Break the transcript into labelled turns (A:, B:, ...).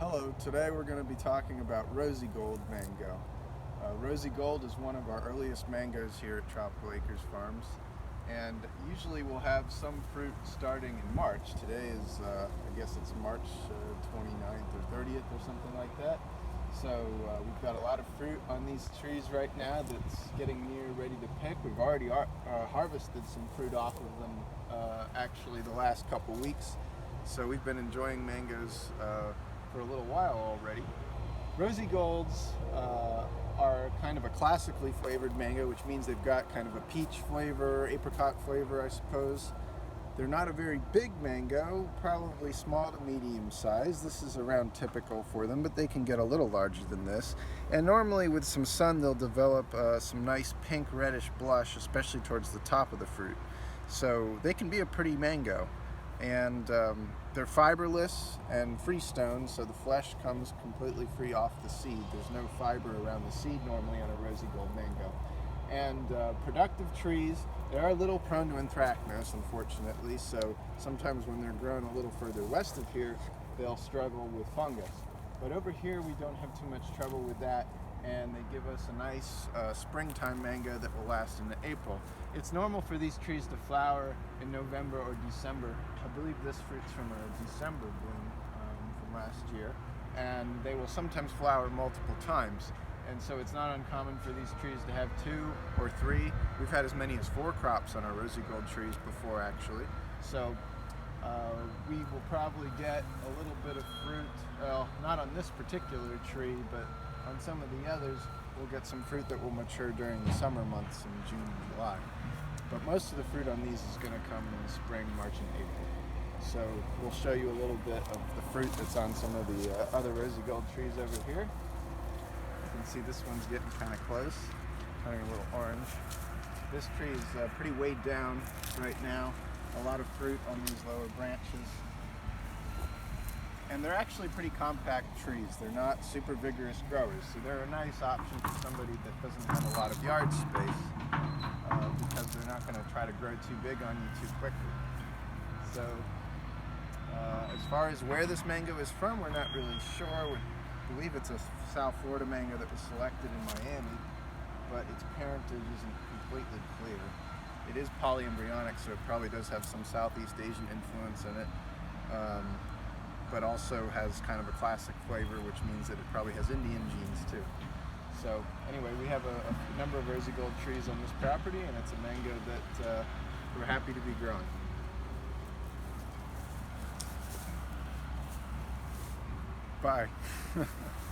A: Hello, today we're going to be talking about Rosigold Mango. Rosigold is one of our earliest mangoes here at Tropical Acres Farms, and usually we'll have some fruit starting in March. Today is, I guess it's March 29th or 30th or something like that. So we've got a lot of fruit on these trees right now that's getting near ready to pick. We've already harvested some fruit off of them actually the last couple weeks. So we've been enjoying mangoes for a little while already. Rosigolds are kind of a classically flavored mango, which means they've got kind of a peach flavor, apricot flavor, I suppose. They're not a very big mango, probably small to medium size. This is around typical for them, but they can get a little larger than this. And normally with some sun, they'll develop some nice pink reddish blush, especially towards the top of the fruit. So they can be a pretty mango. And they're fiberless and freestone, so the flesh comes completely free off the seed. There's no fiber around the seed normally on a Rosigold mango. And productive trees, they are a little prone to anthracnose, unfortunately, so sometimes when they're grown a little further west of here, they'll struggle with fungus. But over here we don't have too much trouble with that, and they give us a nice springtime mango that will last into April. It's normal for these trees to flower in November or December. I believe this fruit's from a December bloom from last year, and they will sometimes flower multiple times. And so it's not uncommon for these trees to have 2 or 3. We've had as many as 4 crops on our Rosigold trees before, actually. So we will probably get a little bit of fruit, well, not on this particular tree, but on some of the others, we'll get some fruit that will mature during the summer months in June and July. But most of the fruit on these is going to come in the spring, March, and April. So we'll show you a little bit of the fruit that's on some of the other Rosigold trees over here. You can see this one's getting kind of close, turning a little orange. This tree is pretty weighed down right now. A lot of fruit on these lower branches. And they're actually pretty compact trees. They're not super vigorous growers, so they're a nice option for somebody that doesn't have a lot of yard space because they're not going to try to grow too big on you too quickly. So as far as where this mango is from, we're not really sure. We believe it's a South Florida mango that was selected in Miami, but its parentage isn't completely clear. It is polyembryonic, so it probably does have some Southeast Asian influence in it. But also has kind of a classic flavor, which means that it probably has Indian genes too. So anyway, we have a number of Rosigold trees on this property, and it's a mango that we're happy to be growing. Bye.